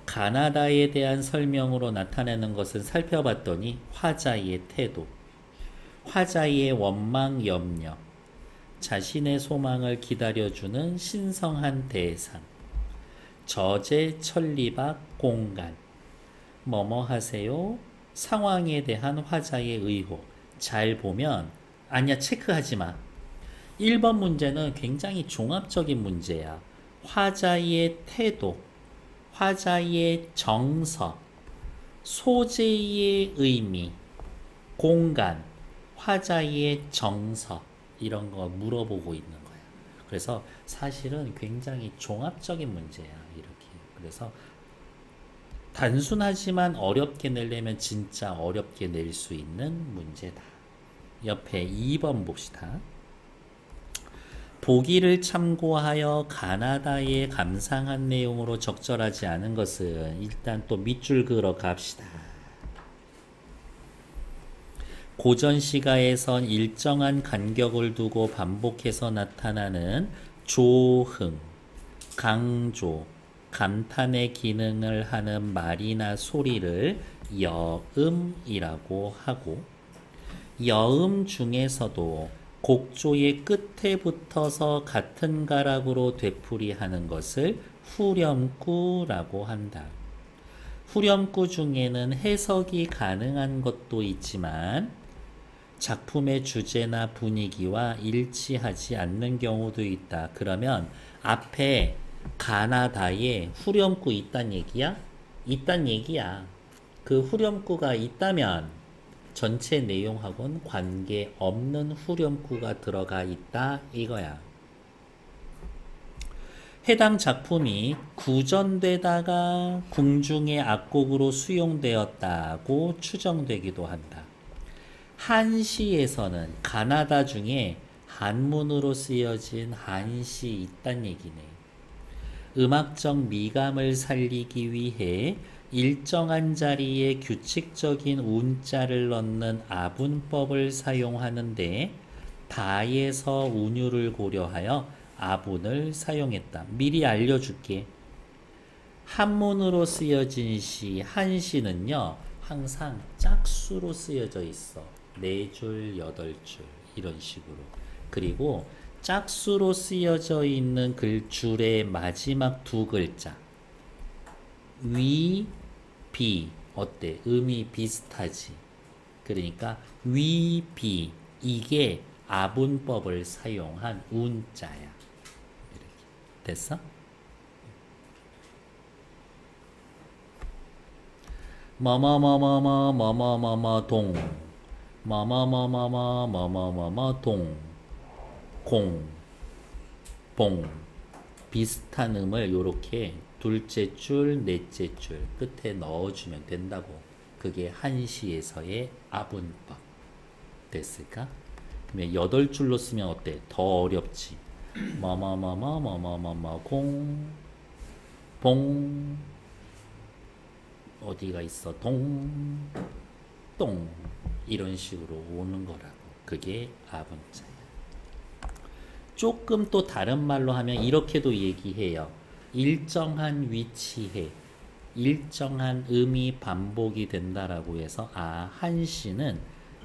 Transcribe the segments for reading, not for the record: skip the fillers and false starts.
가나다에 대한 설명으로 나타내는 것은 살펴봤더니 화자의 태도, 화자의 원망 염려, 자신의 소망을 기다려주는 신성한 대상, 저제 천리박 공간, 뭐뭐 하세요? 상황에 대한 화자의 의혹. 잘 보면, 아니야, 체크하지 마. 1번 문제는 굉장히 종합적인 문제야. 화자의 태도, 화자의 정서, 소재의 의미, 공간, 화자의 정서, 이런 거 물어보고 있는 거야. 그래서 사실은 굉장히 종합적인 문제야. 이렇게. 그래서 단순하지만 어렵게 내려면 진짜 어렵게 낼 수 있는 문제다. 옆에 2번 봅시다. 보기를 참고하여 가나다에 감상한 내용으로 적절하지 않은 것은 일단 또 밑줄 그어 갑시다. 고전 시가에선 일정한 간격을 두고 반복해서 나타나는 조흥, 강조, 감탄의 기능을 하는 말이나 소리를 여음이라고 하고, 여음 중에서도 곡조의 끝에 붙어서 같은 가락으로 되풀이하는 것을 후렴구라고 한다. 후렴구 중에는 해석이 가능한 것도 있지만 작품의 주제나 분위기와 일치하지 않는 경우도 있다. 그러면 앞에 가나다에 후렴구 있단 얘기야? 있단 얘기야. 그 후렴구가 있다면 전체 내용하고는 관계없는 후렴구가 들어가 있다 이거야. 해당 작품이 구전되다가 궁중의 악곡으로 수용되었다고 추정되기도 한다. 한시에서는 가나다 중에 한문으로 쓰여진 한시 있단 얘기네. 음악적 미감을 살리기 위해 일정한 자리에 규칙적인 운자를 넣는 아분법을 사용하는데 다에서 운율을 고려하여 아분을 사용했다. 미리 알려줄게. 한문으로 쓰여진 시, 한시는요 항상 짝수로 쓰여져 있어. 4줄, 8줄 이런 식으로. 그리고 짝수로 쓰여져 있는 글줄의 마지막 2글자 위, 비 어때? 음이 비슷하지? 그러니까 위, 비 이게 아분법을 사용한 운자야. 이렇게 됐어? 뭐뭐뭐뭐뭐 뭐뭐뭐뭐 동 뭐뭐뭐뭐뭐 뭐뭐뭐뭐 동 공, 봉 비슷한 음을 요렇게 둘째 줄, 넷째 줄 끝에 넣어주면 된다고. 그게 한시에서의 아분법. 됐을까? 그러면 8줄로 쓰면 어때? 더 어렵지. 뭐뭐뭐뭐 뭐뭐뭐뭐 공, 봉 어디가 있어? 동, 똥 이런 식으로 오는 거라고. 그게 아분자야. 조금 또 다른 말로 하면 이렇게도 얘기해요. 일정한 위치에 일정한 음이 반복이 된다라고 해서 한시는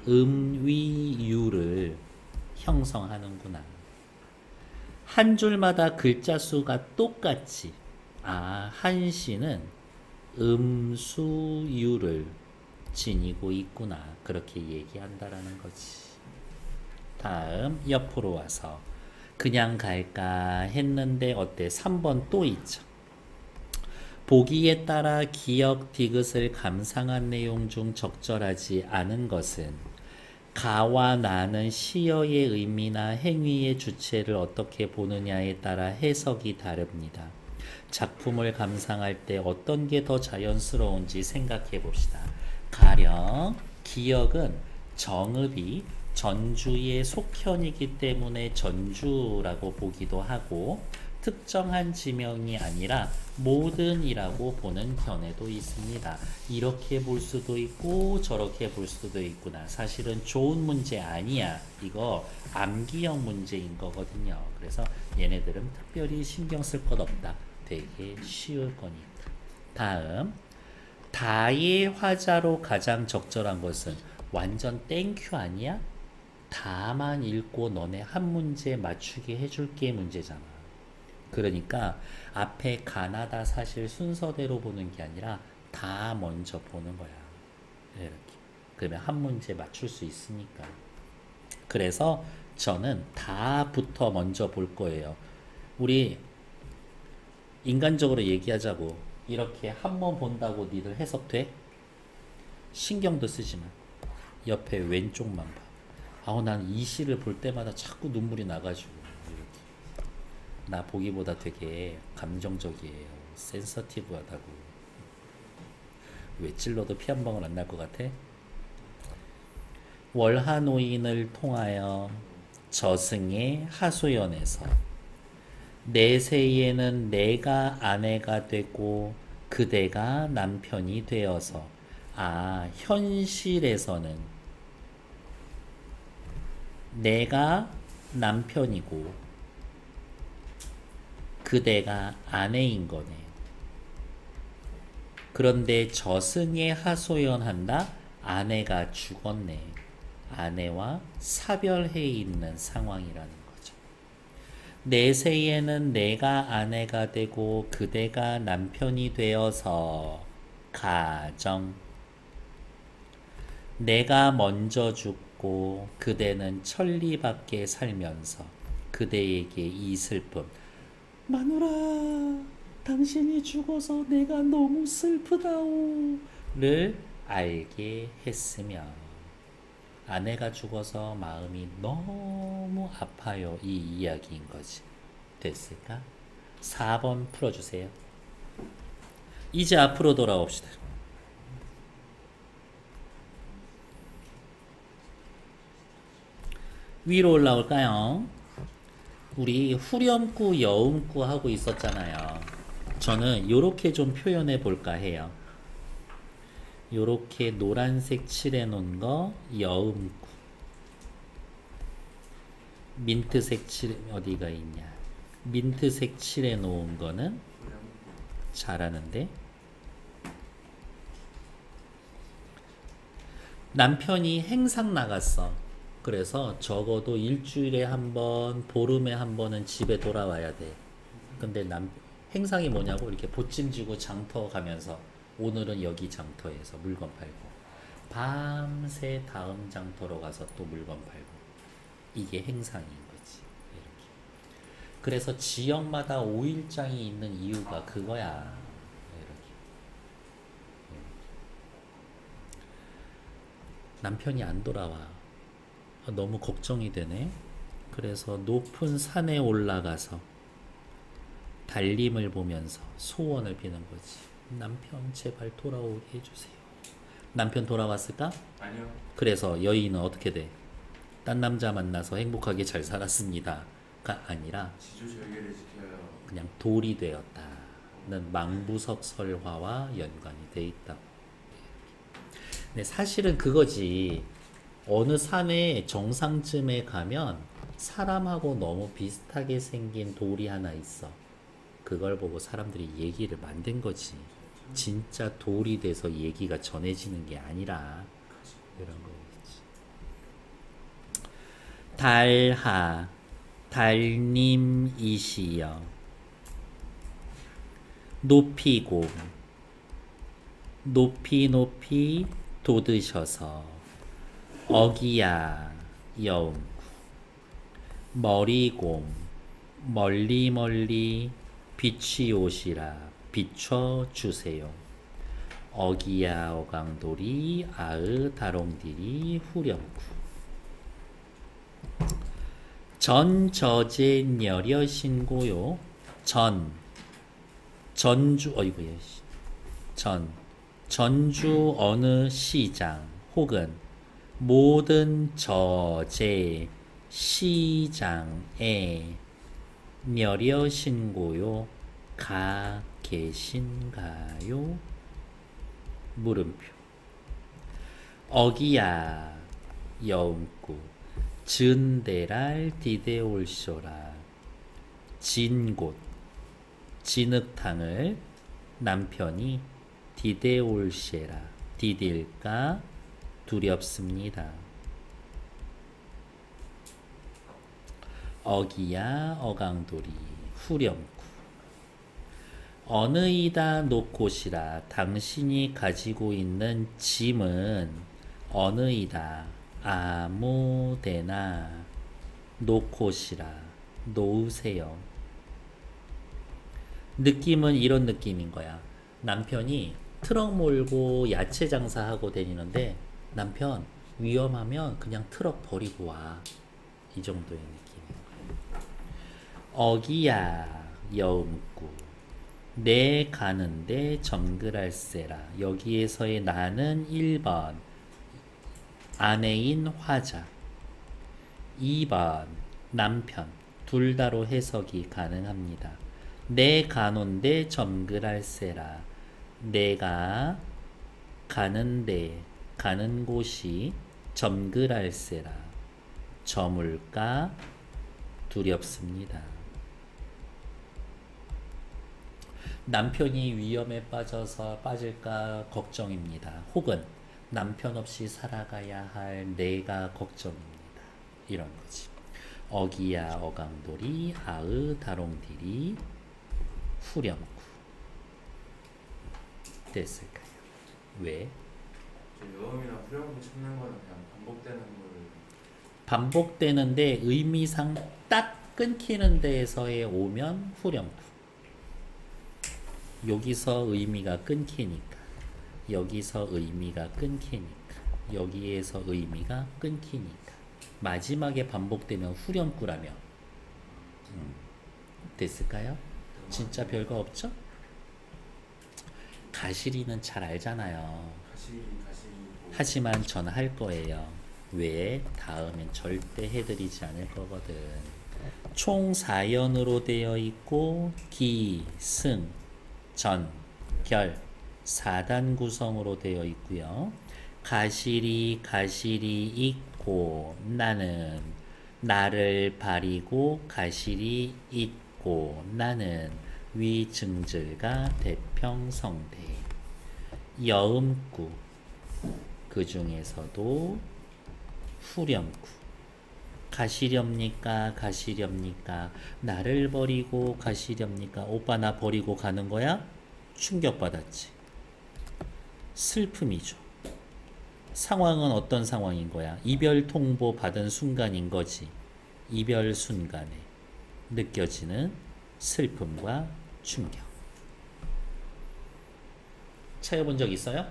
음위유를 형성하는구나. 한 줄마다 글자 수가 똑같지. 한시는 음수유를 지니고 있구나. 그렇게 얘기한다라는 거지. 다음 옆으로 와서 그냥 갈까 했는데 어때? 3번 또 있죠. 보기에 따라 기역 디귿을 감상한 내용 중 적절하지 않은 것은 가와 나는 시어의 의미나 행위의 주체를 어떻게 보느냐에 따라 해석이 다릅니다. 작품을 감상할 때 어떤 게 더 자연스러운지 생각해 봅시다. 가령 기역은 정읍이 전주의 속현이기 때문에 전주라고 보기도 하고 특정한 지명이 아니라 모든이라고 보는 견해도 있습니다. 이렇게 볼 수도 있고 저렇게 볼 수도 있구나. 사실은 좋은 문제 아니야. 이거 암기형 문제인 거거든요. 그래서 얘네들은 특별히 신경 쓸 것 없다. 되게 쉬울 거니까. 다음 다의 화자로 가장 적절한 것은 완전 땡큐 아니야? 다만 읽고 너네 한 문제 맞추게 해줄게 문제잖아. 그러니까 앞에 가나다 사실 순서대로 보는 게 아니라 다 먼저 보는 거야. 이렇게. 그러면 한 문제 맞출 수 있으니까. 그래서 저는 다부터 먼저 볼 거예요. 우리 인간적으로 얘기하자고. 이렇게 한 번 본다고 니들 해석돼? 신경도 쓰지 마. 옆에 왼쪽만 봐. 아우 난 이 시를 볼 때마다 자꾸 눈물이 나가지고 이렇게. 나 보기보다 되게 감정적이에요. 센서티브하다고. 왜 찔러도 피 한 방울 안 날 것 같아? 월하노인을 통하여 저승의 하소연에서 내세에는 내가 아내가 되고 그대가 남편이 되어서 현실에서는 내가 남편이고 그대가 아내인 거네. 그런데 저승에 하소연한다? 아내가 죽었네. 아내와 사별해 있는 상황이라는 거죠. 내세에는 내가 아내가 되고 그대가 남편이 되어서 가정. 내가 먼저 죽고 그대는 천리밖에 살면서 그대에게 이 슬픔. 마누라, 당신이 죽어서 내가 너무 슬프다오를 알게 했으며 아내가 죽어서 마음이 너무 아파요. 이 이야기인 거지. 됐을까? 4번 풀어주세요. 이제 앞으로 돌아옵시다. 위로 올라올까요? 우리 후렴구, 여음구 하고 있었잖아요. 저는 요렇게 좀 표현해 볼까 해요. 요렇게 노란색 칠해 놓은 거 여음구. 민트색 칠 어디가 있냐? 민트색 칠해 놓은 거는 잘하는데. 남편이 행상 나갔어. 그래서 적어도 일주일에 한 번, 보름에 한 번은 집에 돌아와야 돼. 근데 행상이 뭐냐고 이렇게 보찜지고 장터 가면서 오늘은 여기 장터에서 물건 팔고 밤새 다음 장터로 가서 또 물건 팔고 이게 행상인 거지. 이렇게. 그래서 지역마다 5일장이 있는 이유가 그거야. 이렇게. 남편이 안 돌아와. 너무 걱정이 되네. 그래서 높은 산에 올라가서 달림을 보면서 소원을 비는 거지. 남편 제발 돌아오게 해주세요. 남편 돌아왔을까? 아니요. 그래서 여인은 어떻게 돼? 딴 남자 만나서 행복하게 잘 살았습니다가 아니라 지조절개를 지켜요. 그냥 돌이 되었다는 망부석 설화와 연관이 돼 있다. 근데 사실은 그거지. 어느 산의 정상쯤에 가면 사람하고 너무 비슷하게 생긴 돌이 하나 있어. 그걸 보고 사람들이 얘기를 만든 거지. 진짜 돌이 돼서 얘기가 전해지는 게 아니라 이런 거겠지. 달하 달님이시여 높이고 높이 높이 돋으셔서 어기야 여웅 머리곰 멀리 멀리 빛이 오시라 비춰주세요. 어기야 어강돌이 아으 다롱디리 후렴구 전저제녀려 신고요. 전주 어이구야 전주 어느 시장 혹은 모든 저제 시장에 녀려 신고요. 가 계신가요? 물음표. 어기야 여음구 진대랄 디데올쇼라 진곳 진흙탕을 남편이 디데올셰라 디딜까 두렵습니다. 어기야 어강돌이 후렴구 어느이다 놓고시라 당신이 가지고 있는 짐은 어느이다 아무데나 놓고시라 놓으세요. 느낌은 이런 느낌인 거야. 남편이 트럭 몰고 야채 장사하고 다니는데 남편 위험하면 그냥 트럭 버리고 와. 이 정도의 느낌이에요. 어기야 여음구 내 가는데 정글할세라. 여기에서의 나는 1번 아내인 화자 2번 남편 둘 다로 해석이 가능합니다. 내 가는데 정글할세라. 내가 가는데 가는 곳이 점글할세라 저물까 두렵습니다. 남편이 위험에 빠질까 걱정입니다. 혹은 남편 없이 살아가야 할 내가 걱정입니다. 이런 거지. 어기야 어강돌이 아으 다롱디리 후렴구 됐을까요? 왜? 여음이나 후렴구 찾는 거는 그냥 반복되는 거를 반복되는데 의미상 딱 끊기는 데에서에 오면 후렴구. 여기서 의미가 끊기니까 여기서 의미가 끊기니까 여기에서 의미가 끊기니까 마지막에 반복되면 후렴구라며 됐을까요? 진짜 별거 없죠? 가시리는 잘 알잖아요. 가시 하지만 전 할 거예요. 왜? 다음엔 절대 해드리지 않을 거거든. 총 4연으로 되어 있고 기, 승, 전, 결 4단 구성으로 되어 있고요. 가시리 있고 나는 나를 바리고 가시리 있고 나는 위증절과 대평성대 여음구 그 중에서도 후렴구 가시렵니까 나를 버리고 가시렵니까 오빠 나 버리고 가는 거야? 충격받았지. 슬픔이죠. 상황은 어떤 상황인 거야? 이별 통보 받은 순간인 거지. 이별 순간에 느껴지는 슬픔과 충격. 차여본 적 있어요?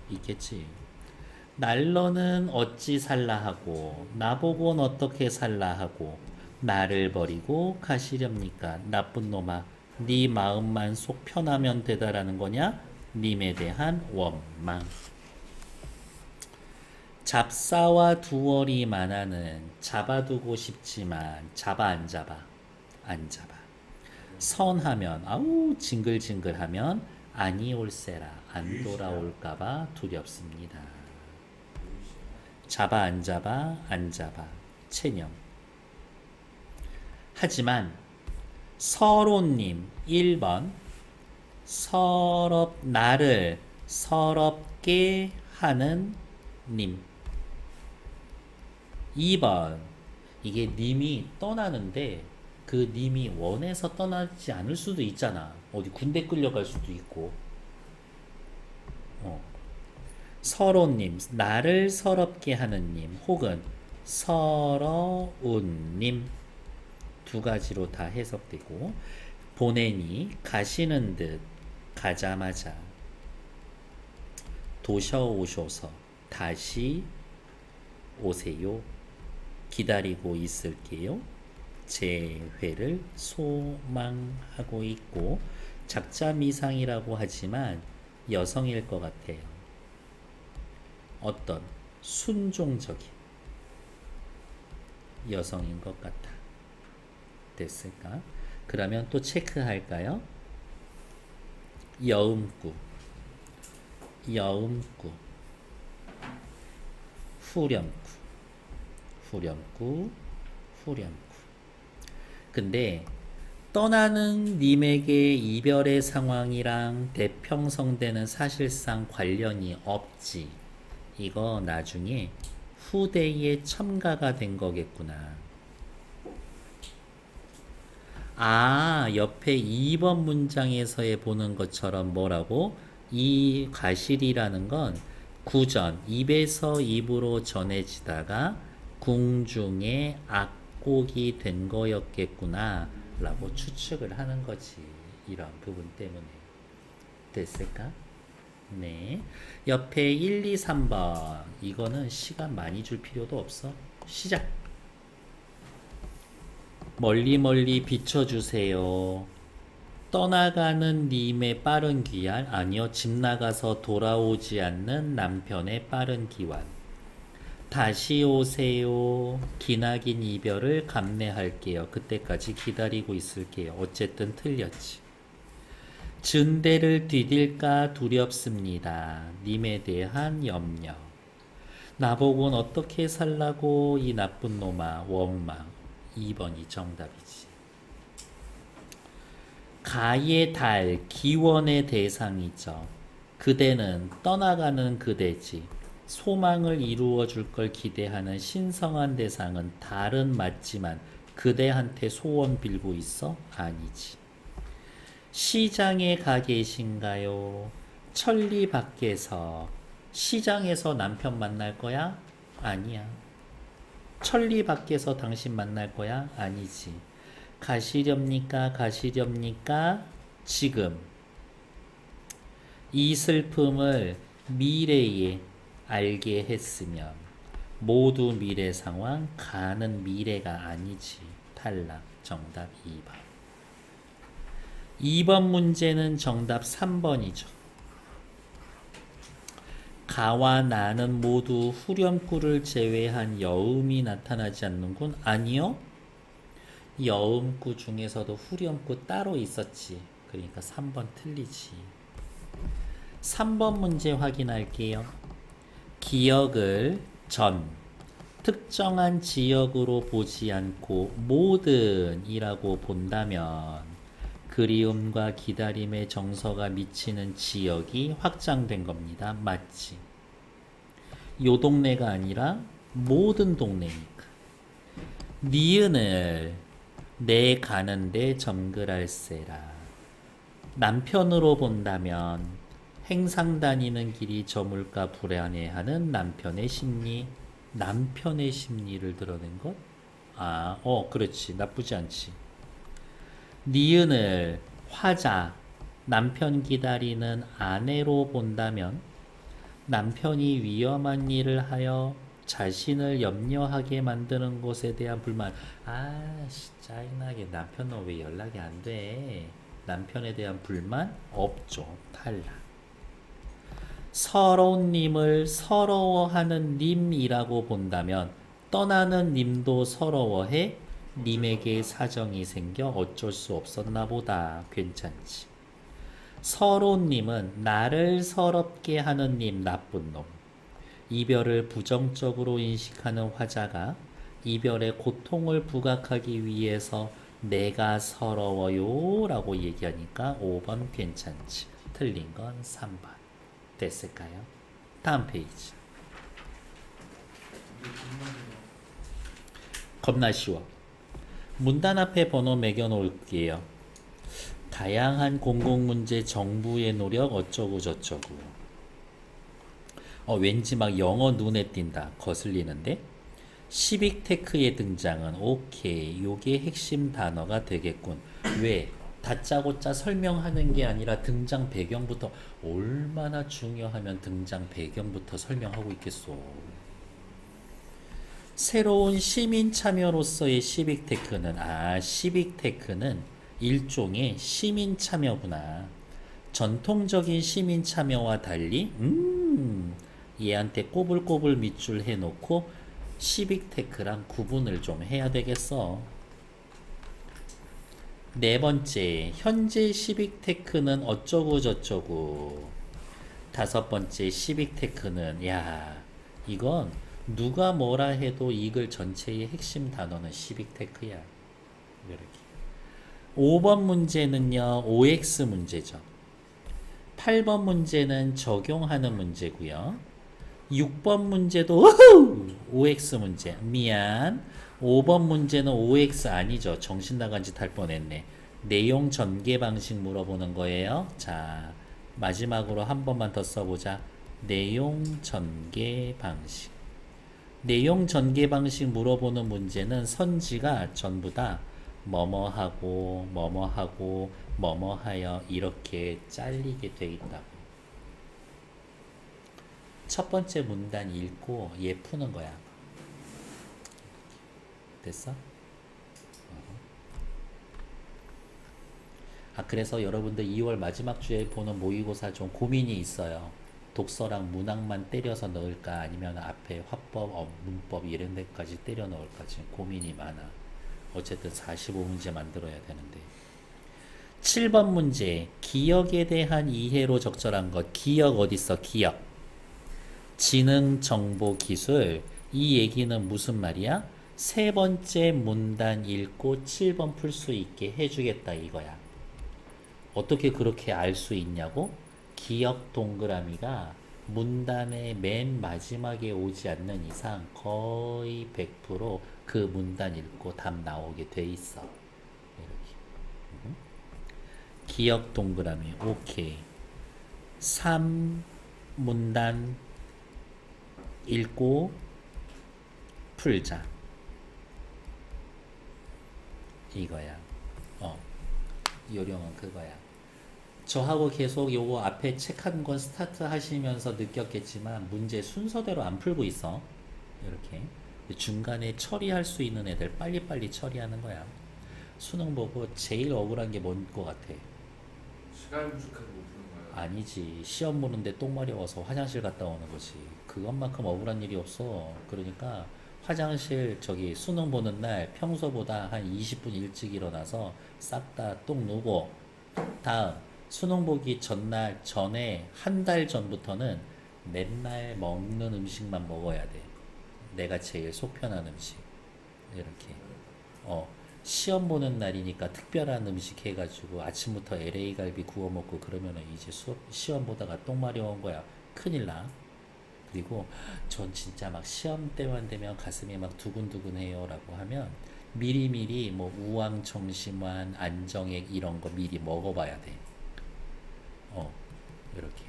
있겠지. 날로는 어찌 살라 하고 나보곤 어떻게 살라 하고 나를 버리고 가시렵니까? 나쁜 놈아 네 마음만 속 편하면 되다라는 거냐? 님에 대한 원망. 잡사와 두월이 만하는 잡아두고 싶지만 잡아 안 잡아 선하면 아우 징글징글하면 아니 올세라 안 돌아올까봐 두렵습니다. 잡아 안 잡아 체념. 하지만 서로님 1번 나를 서럽게 하는 님 2번 이게 님이 떠나는데 그 님이 원해서 떠나지 않을 수도 있잖아. 어디 군대 끌려갈 수도 있고. 서로님 나를 서럽게 하는 님 혹은 서러운 님 두 가지로 다 해석되고 보내니 가시는 듯 가자마자 도셔오셔서 다시 오세요. 기다리고 있을게요. 제 회를 소망하고 있고 작자미상이라고 하지만 여성일 것 같아요. 어떤 순종적인 여성인 것 같아. 됐을까? 그러면 또 체크할까요? 여음구 후렴구 근데 떠나는 님에게 이별의 상황이랑 대평성대는 사실상 관련이 없지. 이거 나중에 후대에 첨가가 된 거겠구나. 아, 옆에 2번 문장에서의 보는 것처럼 뭐라고? 이 가실이라는 건 구전, 입에서 입으로 전해지다가 궁중에 악곡이 된 거였겠구나 라고 추측을 하는 거지. 이런 부분 때문에. 됐을까? 네. 옆에 1, 2, 3번. 이거는 시간 많이 줄 필요도 없어. 시작! 멀리 멀리 비춰주세요. 떠나가는 님의 빠른 귀환, 아니요, 집 나가서 돌아오지 않는 남편의 빠른 귀환. 다시 오세요. 기나긴 이별을 감내할게요. 그때까지 기다리고 있을게요. 어쨌든 틀렸지. 증대를 디딜까 두렵습니다. 님에 대한 염려. 나보곤 어떻게 살라고 이 나쁜 놈아. 원망. 2번이 정답이지. 가의 달, 기원의 대상이죠. 그대는 떠나가는 그대지. 소망을 이루어 줄 걸 기대하는 신성한 대상은 달은 맞지만 그대한테 소원 빌고 있어? 아니지. 시장에 가 계신가요? 천리 밖에서. 시장에서 남편 만날 거야? 아니야. 천리 밖에서 당신 만날 거야? 아니지. 가시렵니까? 가시렵니까? 지금. 이 슬픔을 미래에 알게 했으면 모두 미래 상황, 가는 미래가 아니지. 탈락. 정답 2번. 2번 문제는 정답 3번이죠. 가와 나는 모두 후렴구를 제외한 여음이 나타나지 않는군. 아니요. 여음구 중에서도 후렴구 따로 있었지. 그러니까 3번 틀리지. 3번 문제 확인할게요. 기억을 전, 특정한 지역으로 보지 않고 모든 이라고 본다면 그리움과 기다림의 정서가 미치는 지역이 확장된 겁니다. 맞지? 요 동네가 아니라 모든 동네니까. 니은을 내 가는데 점글할세라. 남편으로 본다면 행상 다니는 길이 저물까 불안해하는 남편의 심리. 남편의 심리를 드러낸 것? 아, 그렇지. 나쁘지 않지. 니은을 화자, 남편 기다리는 아내로 본다면 남편이 위험한 일을 하여 자신을 염려하게 만드는 것에 대한 불만. 짜증나게 남편 너 왜 연락이 안 돼? 남편에 대한 불만? 없죠. 탈락. 서러운 님을 서러워하는 님이라고 본다면 떠나는 님도 서러워해 님에게 사정이 생겨 어쩔 수 없었나 보다. 괜찮지. 서러운 님은 나를 서럽게 하는 님, 나쁜 놈. 이별을 부정적으로 인식하는 화자가 이별의 고통을 부각하기 위해서 내가 서러워요 라고 얘기하니까 5번 괜찮지. 틀린 건 3번. 됐을까요? 다음 페이지. 겁나 쉬워. 문단 앞에 번호 매겨 놓을게요. 다양한 공공문제 정부의 노력 어쩌고 저쩌고. 왠지 막 영어 눈에 띈다. 거슬리는데. 시빅테크의 등장은 오케이. 요게 핵심 단어가 되겠군. 왜? 다짜고짜 설명하는 게 아니라 등장 배경부터. 얼마나 중요하면 등장 배경부터 설명하고 있겠소. 새로운 시민 참여로서의 시빅테크는 시빅테크는 일종의 시민 참여구나. 전통적인 시민 참여와 달리 얘한테 꼬불꼬불 밑줄 해놓고 시빅테크랑 구분을 좀 해야 되겠어. 네 번째, 현재 시빅테크는 어쩌고 저쩌고. 다섯 번째, 시빅테크는 이건 누가 뭐라 해도 이 글 전체의 핵심 단어는 시빅테크야. 이렇게. 5번 문제는요, OX 문제죠. 8번 문제는 적용하는 문제고요. 6번 문제도 OX 문제. 미안. 5번 문제는 OX 아니죠. 정신 나간 짓 할 뻔했네. 내용 전개 방식 물어보는 거예요. 자, 마지막으로 한 번만 더 써보자. 내용 전개 방식. 내용 전개 방식 물어보는 문제는 선지가 전부 다 뭐뭐하고 뭐뭐하고 뭐뭐하여 이렇게 잘리게 돼 있다고. 첫 번째 문단 읽고 얘 푸는 거야. 됐어? 그래서 여러분들 2월 마지막 주에 보는 모의고사 좀 고민이 있어요. 독서랑 문학만 때려서 넣을까 아니면 앞에 화법, 문법 이런 데까지 때려 넣을까 지금 고민이 많아. 어쨌든 45문제 만들어야 되는데. 7번 문제. 기억에 대한 이해로 적절한 것. 기억 어딨어? 기억. 지능, 정보, 기술. 이 얘기는 무슨 말이야? 세 번째 문단 읽고 7번 풀 수 있게 해주겠다 이거야. 어떻게 그렇게 알 수 있냐고? 기억 동그라미가 문단의 맨 마지막에 오지 않는 이상 거의 100% 그 문단 읽고 답 나오게 돼 있어. 이렇게. 기억 동그라미. 오케이. 3 문단 읽고 풀자. 이거야. 요령은 그거야. 저하고 계속 요거 앞에 책 한 권 스타트 하시면서 느꼈겠지만 문제 순서대로 안 풀고 있어. 이렇게 중간에 처리할 수 있는 애들 빨리빨리 처리하는 거야. 수능 보고 제일 억울한 게 뭔 거 같아? 시간 부족해서 못 푸는 거예요. 아니지. 시험 보는데 똥 마려워서 화장실 갔다 오는 거지. 그것만큼 억울한 일이 없어. 그러니까 화장실 저기 수능 보는 날 평소보다 한 20분 일찍 일어나서 싹 다 똥 누고 다음 수능 보기 전날 전에 한 달 전부터는 맨날 먹는 음식만 먹어야 돼. 내가 제일 속 편한 음식. 이렇게. 시험 보는 날이니까 특별한 음식 해가지고 아침부터 LA 갈비 구워 먹고 그러면은 이제 시험 보다가 똥 마려운 거야. 큰일 나. 그리고 전 진짜 막 시험 때만 되면 가슴이 막 두근두근해요 라고 하면 미리미리 뭐 우황청심환, 안정액 이런 거 미리 먹어봐야 돼. 이렇게.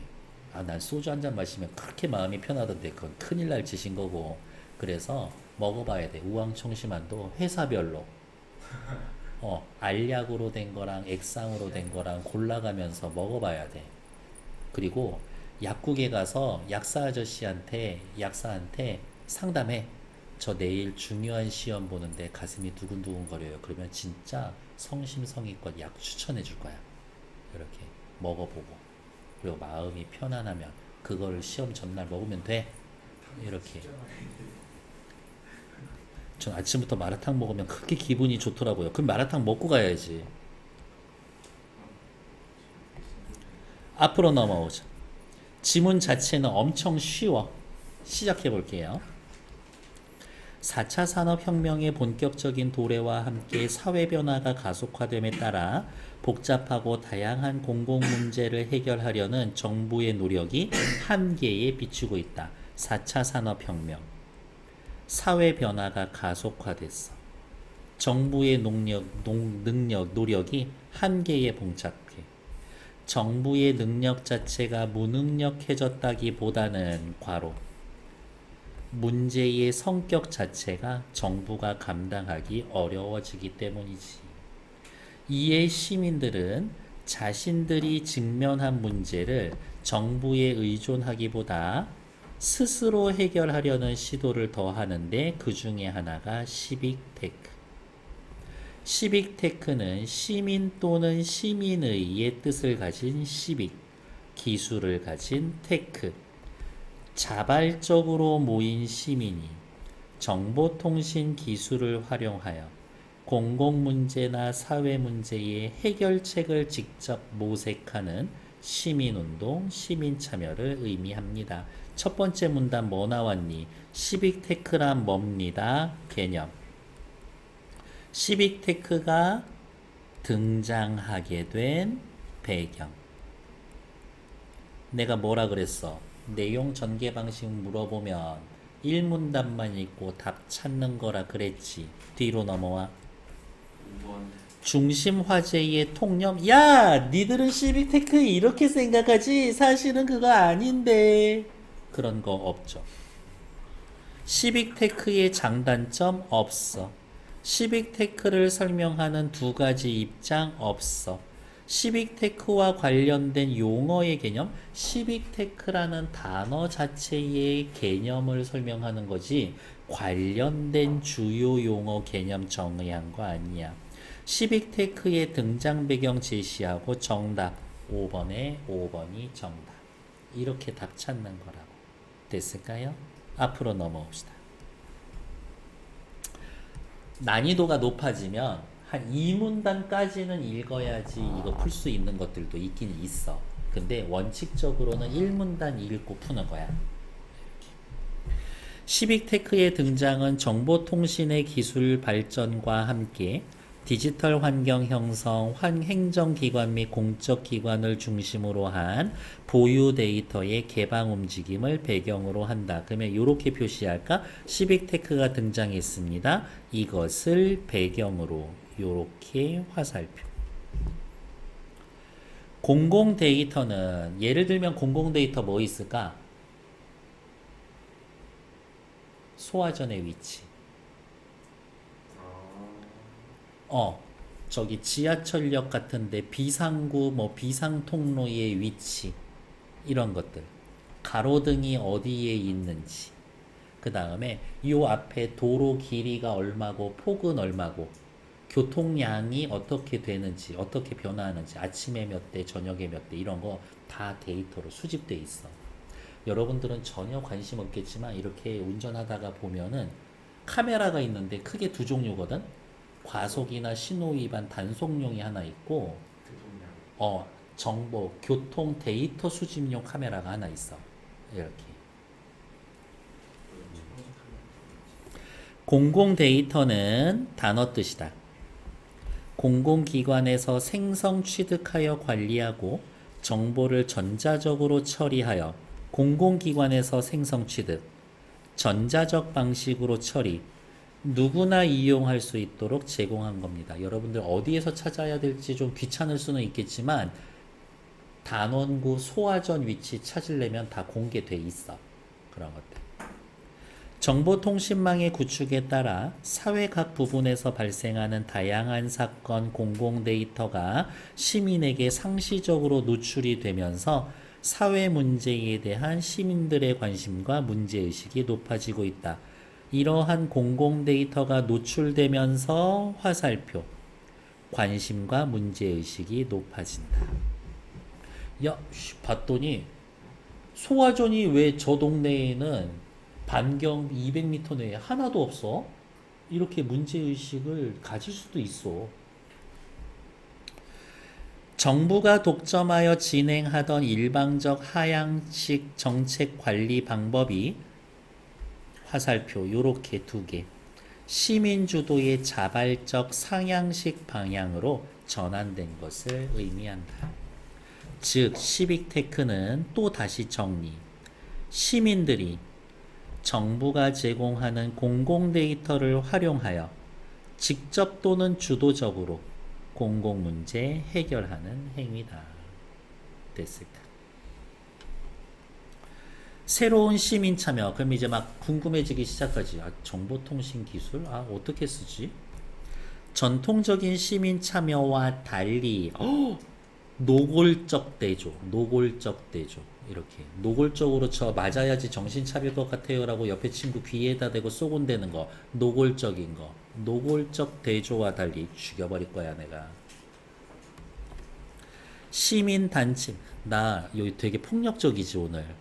난 소주 한 잔 마시면 그렇게 마음이 편하던데 그건 큰일 날 짓인 거고. 그래서 먹어봐야 돼. 우황청심환도 회사별로 알약으로 된 거랑 액상으로 된 거랑 골라가면서 먹어봐야 돼. 그리고 약국에 가서 약사한테 상담해. 저 내일 중요한 시험 보는데 가슴이 두근두근 거려요. 그러면 진짜 성심성의껏 약 추천해 줄 거야. 이렇게 먹어보고. 그리고 마음이 편안하면 그걸 시험 전날 먹으면 돼. 이렇게. 전 아침부터 마라탕 먹으면 그렇게 기분이 좋더라고요. 그럼 마라탕 먹고 가야지. 앞으로 넘어오자. 지문 자체는 엄청 쉬워. 시작해 볼게요. 4차 산업혁명의 본격적인 도래와 함께 사회 변화가 가속화됨에 따라 복잡하고 다양한 공공문제를 해결하려는 정부의 노력이 한계에 비추고 있다. 4차 산업혁명. 사회 변화가 가속화됐어. 정부의 노력이 한계에 봉착해. 정부의 능력 자체가 무능력해졌다기보다는 괄호 문제의 성격 자체가 정부가 감당하기 어려워지기 때문이지. 이에 시민들은 자신들이 직면한 문제를 정부에 의존하기보다 스스로 해결하려는 시도를 더 하는데 그 중에 하나가 시빅테크. 시빅테크는 시민 또는 시민의의 뜻을 가진 시빅, 기술을 가진 테크, 자발적으로 모인 시민이 정보통신 기술을 활용하여 공공문제나 사회문제의 해결책을 직접 모색하는 시민운동, 시민참여를 의미합니다. 첫 번째 문단 뭐 나왔니? 시빅테크란 뭡니다. 개념. 시빅테크가 등장하게 된 배경. 내가 뭐라 그랬어? 내용 전개 방식 물어보면 1문단만 읽고 답 찾는 거라 그랬지. 뒤로 넘어와. 5번 중심 화제의 통념. 야, 니들은 시빅테크 이렇게 생각하지? 사실은 그거 아닌데. 그런 거 없죠. 시빅테크의 장단점 없어. 시빅테크를 설명하는 두 가지 입장 없어. 시빅테크와 관련된 용어의 개념, 시빅테크라는 단어 자체의 개념을 설명하는 거지 관련된 주요 용어 개념 정의한 거 아니야. 시빅테크의 등장 배경 제시하고 정답 5번이 정답. 이렇게 답 찾는 거라고. 됐을까요? 앞으로 넘어옵시다. 난이도가 높아지면 한 2문단까지는 읽어야지 이거 풀 수 있는 것들도 있긴 있어. 근데 원칙적으로는 1문단 읽고 푸는 거야. 시빅테크의 등장은 정보통신의 기술 발전과 함께 디지털 환경 형성, 행정기관 및 공적기관을 중심으로 한 보유 데이터의 개방 움직임을 배경으로 한다. 그러면 이렇게 표시할까? 시빅테크가 등장했습니다. 이것을 배경으로 이렇게 화살표. 공공 데이터는 예를 들면 공공 데이터 뭐 있을까? 소화전의 위치. 저기 지하철역 같은데 비상구 비상통로의 위치 이런 것들, 가로등이 어디에 있는지, 그 다음에 요 앞에 도로 길이가 얼마고 폭은 얼마고 교통량이 어떻게 되는지 어떻게 변화하는지 아침에 몇 대 저녁에 몇 대 이런 거 다 데이터로 수집돼 있어. 여러분들은 전혀 관심 없겠지만 이렇게 운전하다가 보면은 카메라가 있는데 크게 두 종류거든. 과속이나 신호위반 단속용이 하나 있고 정보, 교통 데이터 수집용 카메라가 하나 있어. 이렇게. 공공 데이터는 단어 뜻이다. 공공기관에서 생성 취득하여 관리하고 정보를 전자적으로 처리하여 공공기관에서 생성 취득, 전자적 방식으로 처리, 누구나 이용할 수 있도록 제공한 겁니다. 여러분들 어디에서 찾아야 될지 좀 귀찮을 수는 있겠지만 단원구 소화전 위치 찾으려면 다 공개돼 있어. 그런 것들. 정보통신망의 구축에 따라 사회 각 부분에서 발생하는 다양한 사건, 공공 데이터가 시민에게 상시적으로 노출이 되면서 사회 문제에 대한 시민들의 관심과 문제의식이 높아지고 있다. 이러한 공공 데이터가 노출되면서 화살표, 관심과 문제의식이 높아진다. 야, 봤더니 소화전이 왜 저 동네에는 반경 200m 내에 하나도 없어? 이렇게 문제의식을 가질 수도 있어. 정부가 독점하여 진행하던 일방적 하향식 정책 관리 방법이 화살표 요렇게 두 개, 시민 주도의 자발적 상향식 방향으로 전환된 것을 의미한다. 즉 시빅테크는 또 다시 정리, 시민들이 정부가 제공하는 공공 데이터를 활용하여 직접 또는 주도적으로 공공 문제 해결하는 행위다. 됐을까? 새로운 시민 참여. 그럼 이제 막 궁금해지기 시작하지. 정보통신 기술? 어떻게 쓰지? 전통적인 시민 참여와 달리 노골적 대조. 이렇게 노골적으로 저 맞아야지 정신 차릴 것 같아요 라고 옆에 친구 귀에다 대고 쏘곤대는 거, 노골적인 거, 노골적 대조와 달리 죽여버릴 거야 내가. 시민단체, 나 여기 되게 폭력적이지 오늘. 이렇게.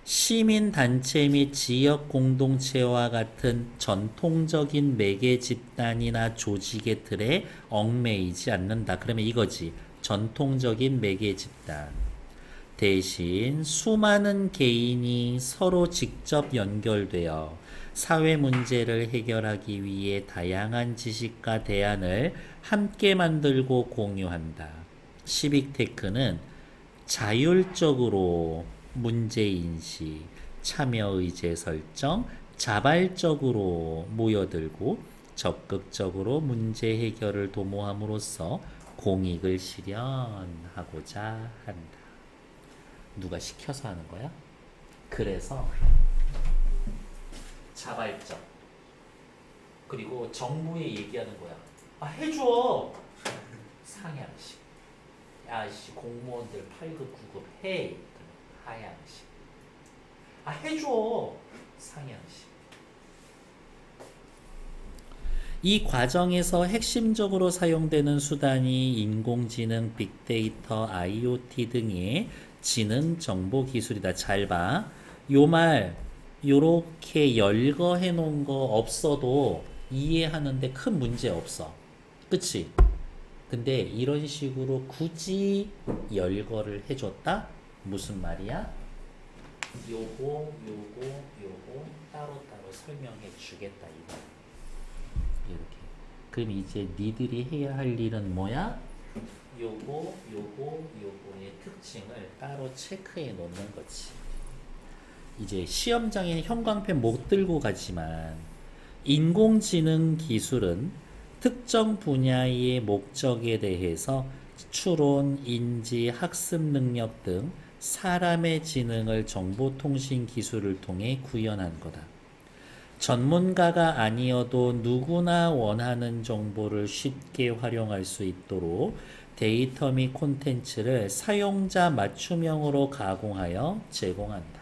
시민단체 및 지역 공동체와 같은 전통적인 매개 집단이나 조직의 틀에 얽매이지 않는다. 그러면 이거지. 전통적인 매개 집단. 대신 수많은 개인이 서로 직접 연결되어 사회 문제를 해결하기 위해 다양한 지식과 대안을 함께 만들고 공유한다. 시빅테크는 자율적으로 문제인식, 참여의제 설정, 자발적으로 모여들고 적극적으로 문제 해결을 도모함으로써 공익을 실현하고자 한다. 누가 시켜서 하는 거야? 그래서 자발적. 그리고 정부에 얘기하는 거야. 아, 해줘. 상향식. 야씨 공무원들 8급 9급 해. 하향식. 아, 해줘. 상향식. 이 과정에서 핵심적으로 사용되는 수단이 인공지능, 빅데이터, IoT 등의 지능 정보 기술이다. 잘 봐. 요 말 요렇게 열거해 놓은 거 없어도 이해하는데 큰 문제 없어. 그치? 근데 이런 식으로 굳이 열거를 해줬다? 무슨 말이야? 요거 따로따로 설명해 주겠다 이거. 이렇게. 그럼 이제 니들이 해야 할 일은 뭐야? 요거의 특징을 따로 체크해 놓는 거지. 이제 시험장에 형광펜 못 들고 가지만 인공지능 기술은 특정 분야의 목적에 대해서 추론, 인지, 학습 능력 등 사람의 지능을 정보통신 기술을 통해 구현한 거다. 전문가가 아니어도 누구나 원하는 정보를 쉽게 활용할 수 있도록 데이터 및 콘텐츠를 사용자 맞춤형으로 가공하여 제공한다.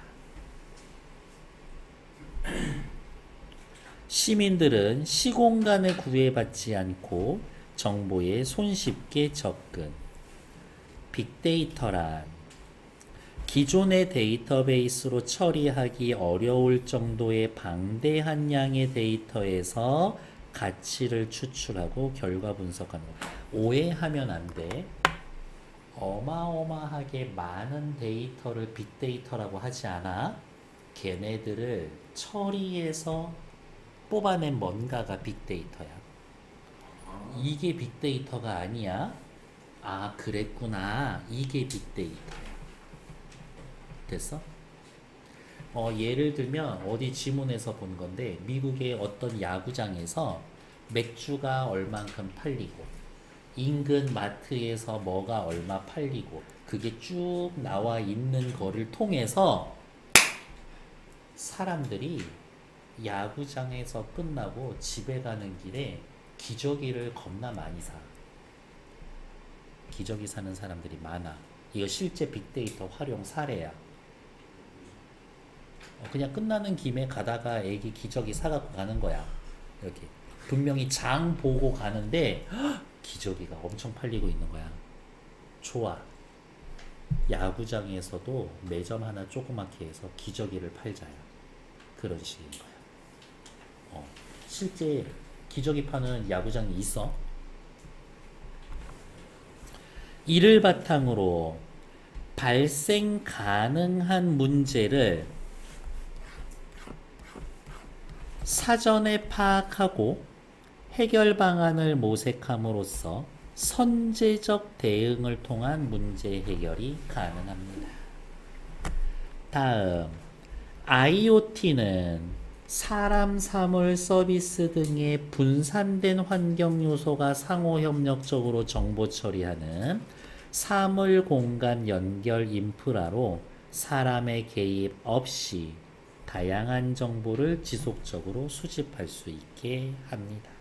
시민들은 시공간에 구애받지 않고 정보에 손쉽게 접근. 빅데이터란 기존의 데이터베이스로 처리하기 어려울 정도의 방대한 양의 데이터에서 가치를 추출하고 결과 분석하는 것. 오해하면 안 돼. 어마어마하게 많은 데이터를 빅데이터라고 하지 않아. 걔네들을 처리해서 뽑아낸 뭔가가 빅데이터야. 이게 빅데이터가 아니야. 아, 그랬구나. 이게 빅데이터야. 됐어? 예를 들면 어디 지문에서 본 건데 미국의 어떤 야구장에서 맥주가 얼만큼 팔리고 인근 마트에서 뭐가 얼마 팔리고 그게 쭉 나와 있는 거를 통해서 사람들이 야구장에서 끝나고 집에 가는 길에 기저귀를 겁나 많이 사. 기저귀 사는 사람들이 많아. 이거 실제 빅데이터 활용 사례야. 그냥 끝나는 김에 가다가 애기 기저귀 사갖고 가는 거야. 이렇게 분명히 장 보고 가는데 기저귀가 엄청 팔리고 있는 거야. 좋아. 야구장에서도 매점 하나 조그맣게 해서 기저귀를 팔자야. 그런 식인 거야. 실제 기저귀 파는 야구장이 있어. 이를 바탕으로 발생 가능한 문제를 사전에 파악하고 해결 방안을 모색함으로써 선제적 대응을 통한 문제 해결이 가능합니다. 다음, IoT는 사람, 사물, 서비스 등의 분산된 환경 요소가 상호협력적으로 정보 처리하는 사물 공간 연결 인프라로 사람의 개입 없이 다양한 정보를 지속적으로 수집할 수 있게 합니다.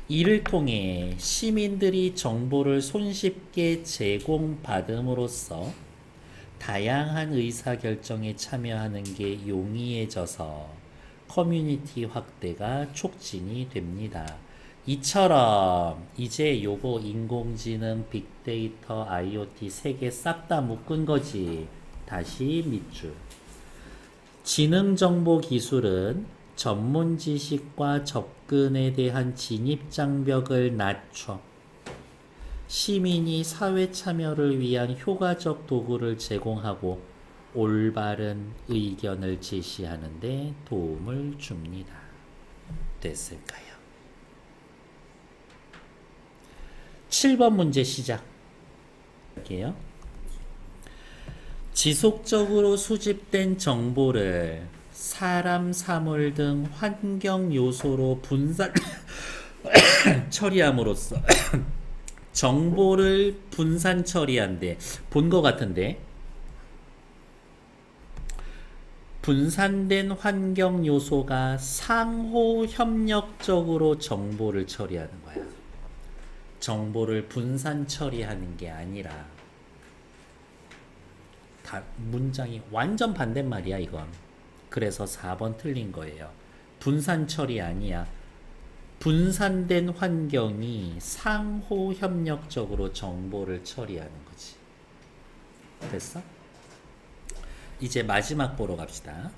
이를 통해 시민들이 정보를 손쉽게 제공받음으로써 다양한 의사결정에 참여하는 게 용이해져서 커뮤니티 확대가 촉진이 됩니다. 이처럼 이제 요거 인공지능, 빅데이터, IoT 세 개 싹 다 묶은 거지. 다시 밑줄. 지능정보 기술은 전문 지식과 접근에 대한 진입장벽을 낮춰 시민이 사회 참여를 위한 효과적 도구를 제공하고 올바른 의견을 제시하는 데 도움을 줍니다. 됐을까요? 7번 문제 시작할게요. 지속적으로 수집된 정보를 사람, 사물 등 환경 요소로 분산 처리함으로써 정보를 분산 처리한대. 본 것 같은데. 분산된 환경 요소가 상호 협력적으로 정보를 처리하는 거야. 정보를 분산 처리하는 게 아니라. 문장이 완전 반대말이야 이건. 그래서 4번 틀린 거예요. 분산 처리 아니야. 분산된 환경이 상호 협력적으로 정보를 처리하는 거지. 됐어? 이제 마지막 보러 갑시다.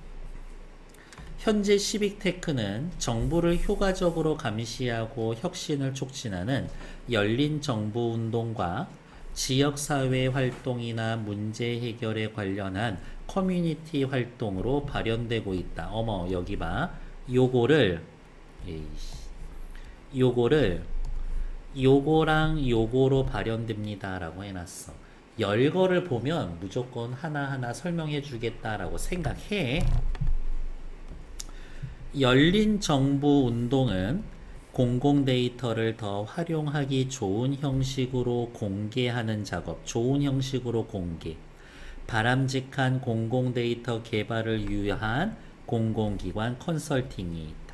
현재 시빅테크는 정보를 효과적으로 감시하고 혁신을 촉진하는 열린 정보 운동과 지역사회 활동이나 문제 해결에 관련한 커뮤니티 활동으로 발현되고 있다. 어머, 여기 봐. 요거랑 요거로 발현됩니다 라고 해놨어. 열거를 보면 무조건 하나하나 설명해 주겠다라고 생각해. 열린 정보 운동은 공공 데이터를 더 활용하기 좋은 형식으로 공개하는 작업, 좋은 형식으로 공개, 바람직한 공공 데이터 개발을 위한 공공기관 컨설팅이 있다.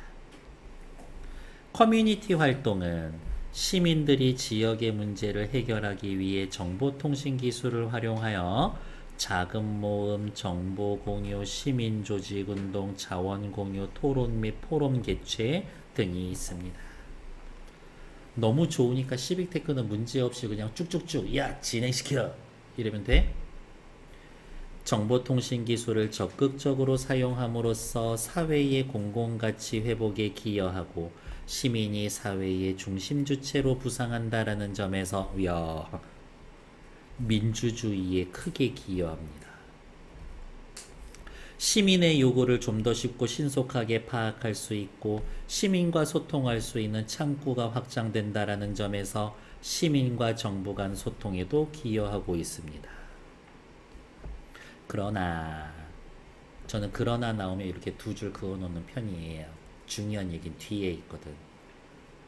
커뮤니티 활동은 시민들이 지역의 문제를 해결하기 위해 정보통신 기술을 활용하여 자금 모음, 정보 공유, 시민 조직 운동, 자원 공유, 토론 및 포럼 개최 등이 있습니다. 너무 좋으니까 시빅테크는 문제없이 그냥 쭉쭉쭉 야 진행시켜 이러면 돼? 정보통신 기술을 적극적으로 사용함으로써 사회의 공공가치 회복에 기여하고 시민이 사회의 중심 주체로 부상한다라는 점에서 민주주의에 크게 기여합니다. 시민의 요구를 좀 더 쉽고 신속하게 파악할 수 있고 시민과 소통할 수 있는 창구가 확장된다라는 점에서 시민과 정부 간 소통에도 기여하고 있습니다. 그러나 저는 그러나 나오면 이렇게 두 줄 그어놓는 편이에요. 중요한 얘기는 뒤에 있거든.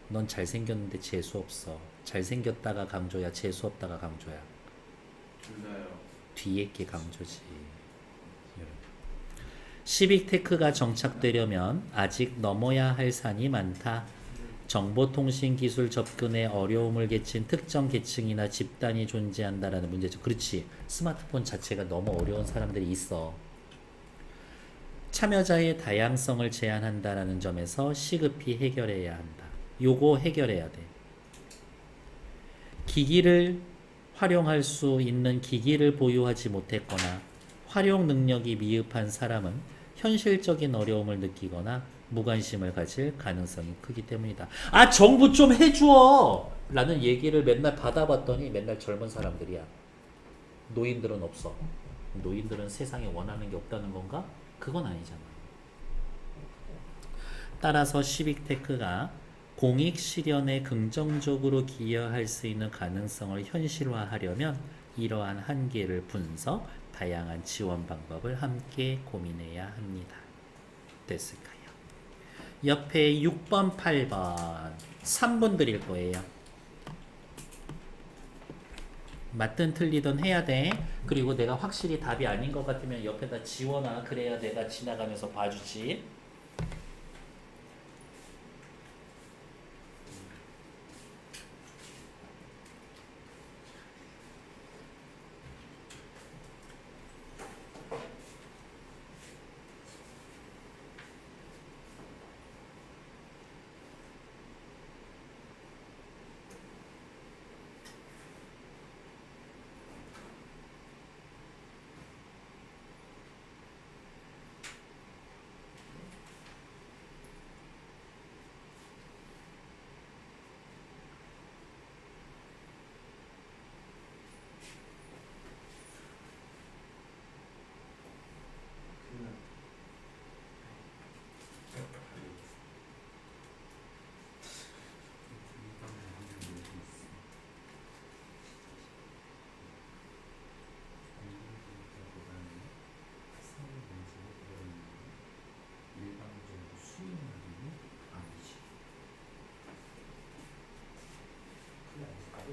넌 잘생겼는데 재수없어. 잘생겼다가 강조야, 재수없다가 강조야. 둘 다요. 뒤에 게 강조지. 시빅테크가 정착되려면 아직 넘어야 할 산이 많다. 정보통신 기술 접근에 어려움을 끼친 특정 계층이나 집단이 존재한다라는 문제죠. 그렇지. 스마트폰 자체가 너무 어려운 사람들이 있어. 참여자의 다양성을 제한한다라는 점에서 시급히 해결해야 한다. 요거 해결해야 돼. 기기를 활용할 수 있는 기기를 보유하지 못했거나 활용 능력이 미흡한 사람은 현실적인 어려움을 느끼거나 무관심을 가질 가능성이 크기 때문이다. 아, 정부 좀 해줘! 라는 얘기를 맨날 받아봤더니 맨날 젊은 사람들이야. 노인들은 없어. 노인들은 세상에 원하는 게 없다는 건가? 그건 아니잖아. 따라서 시빅테크가 공익 실현에 긍정적으로 기여할 수 있는 가능성을 현실화하려면 이러한 한계를 분석, 다양한 지원 방법을 함께 고민해야 합니다. 됐을까요? 옆에 6번, 8번 3분 드릴 거예요. 맞든 틀리든 해야 돼. 그리고 내가 확실히 답이 아닌 것 같으면 옆에다 지워놔. 그래야 내가 지나가면서 봐주지.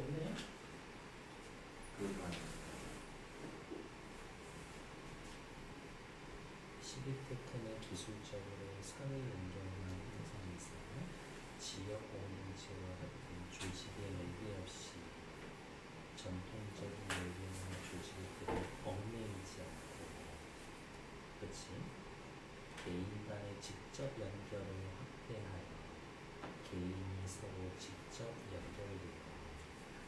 오네. 그만. 12패턴은 기술적으로 사회 연결만 형성해서 지역 공동체와 같은 조직의 매개 없이 전통적인 외교나 조직들을 얽매이지 않고, 그치? 개인 간의 직접 연결을 확대하여 개인이 서로 직접 연결되어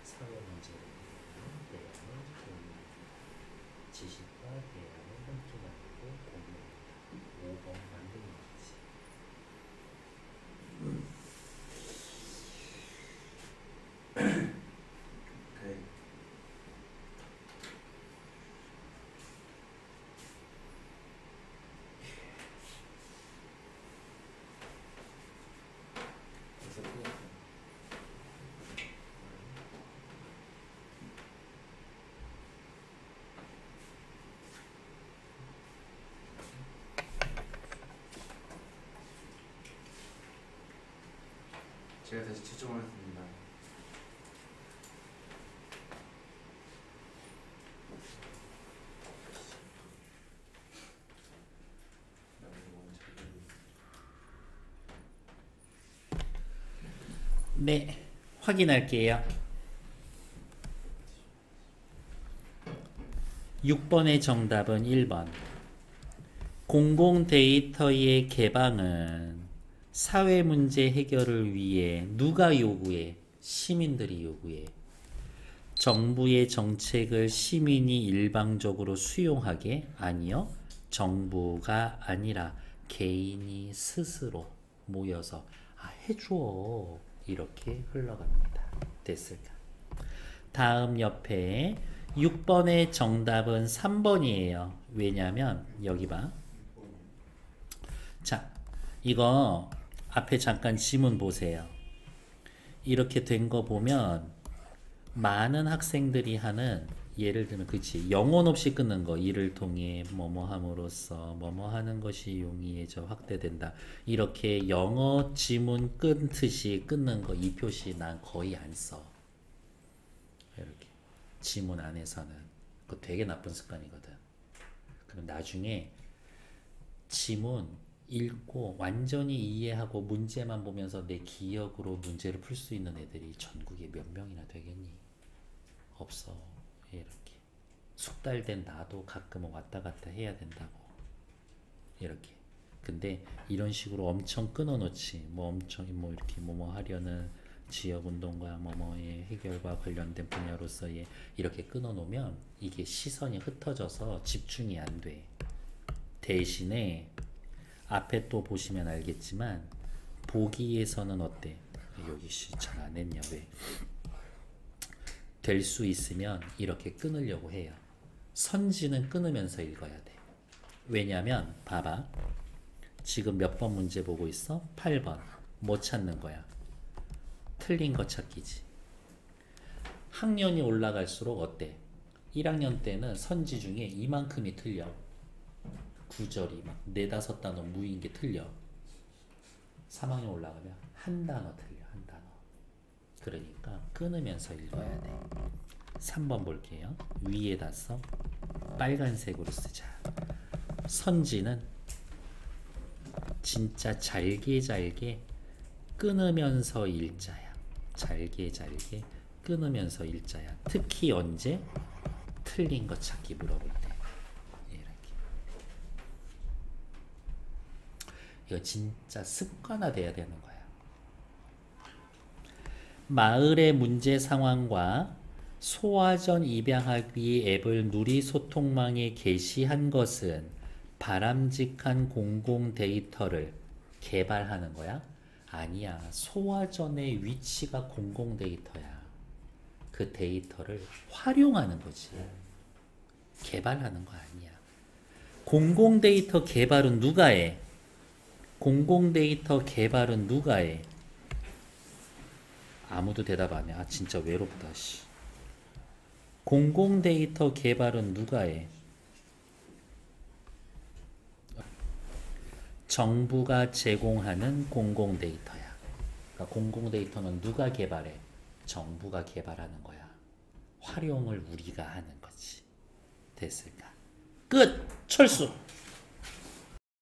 사회 문제를 해결하는 대안을 제공합니다. 지식과 대안을 함께 나누고 공유합니다. 5번 만드는 거지. 오케이. 그래서 그 제가 다시 채점하겠습니다. 네, 확인할게요. 6번의 정답은 1번. 공공 데이터의 개방은 사회 문제 해결을 위해 누가 요구해? 시민들이 요구해. 정부의 정책을 시민이 일방적으로 수용하게? 아니요. 정부가 아니라 개인이 스스로 모여서 해줘. 이렇게 흘러갑니다. 됐을까? 다음 옆에 6번의 정답은 3번이에요. 왜냐면 여기 봐. 자, 이거 앞에 잠깐 지문 보세요. 이렇게 된 거 보면 많은 학생들이 하는, 예를 들면 그치, 영혼 없이 끊는 거, 이를 통해 뭐뭐 함으로써 뭐뭐 하는 것이 용이해져 확대된다. 이렇게 영어 지문 끊듯이 끊는 거, 이 표시 난 거의 안 써. 이렇게 지문 안에서는. 그거 되게 나쁜 습관이거든. 그럼 나중에 지문 읽고 완전히 이해하고 문제만 보면서 내 기억으로 문제를 풀 수 있는 애들이 전국에 몇 명이나 되겠니? 없어. 이렇게 숙달된 나도 가끔은 왔다 갔다 해야 된다고. 이렇게. 근데 이런 식으로 엄청 끊어놓지. 뭐 엄청 뭐 이렇게 뭐뭐 하려는 지역운동과 뭐뭐의 해결과 관련된 분야로서의 이렇게 끊어놓으면 이게 시선이 흩어져서 집중이 안 돼. 대신에 앞에 또 보시면 알겠지만 보기에서는 어때? 여기 잘 안 했냐 왜? 될 수 있으면 이렇게 끊으려고 해요. 선지는 끊으면서 읽어야 돼. 왜냐면 봐봐. 지금 몇 번 문제 보고 있어? 8번. 뭐 찾는 거야? 틀린 거 찾기지. 학년이 올라갈수록 어때? 1학년 때는 선지 중에 이만큼이 틀려. 구절이 막 4, 5단어 무인 게 틀려. 3학년 올라가면 한 단어 틀려. 한 단어. 그러니까 끊으면서 읽어야 돼. 3번 볼게요. 위에다 써. 빨간색으로 쓰자. 선지는 진짜 잘게 끊으면서 읽자야. 잘게 끊으면서 읽자야. 특히 언제? 틀린 거 찾기 물어볼 때. 이렇게. 이거 진짜 습관화돼야 되는 거야. 마을의 문제 상황과 소화전 입양하기 앱을 누리 소통망에 게시한 것은 바람직한 공공 데이터를 개발하는 거야? 아니야. 소화전의 위치가 공공 데이터야. 그 데이터를 활용하는 거지. 개발하는 거 아니야. 공공 데이터 개발은 누가 해? 공공 데이터 개발은 누가 해? 아무도 대답 안 해. 아 진짜 외롭다. 씨. 공공 데이터 개발은 누가 해? 정부가 제공하는 공공 데이터야. 그러니까 공공 데이터는 누가 개발해? 정부가 개발하는 거야. 활용을 우리가 하는 거지. 됐을까? 끝! 철수!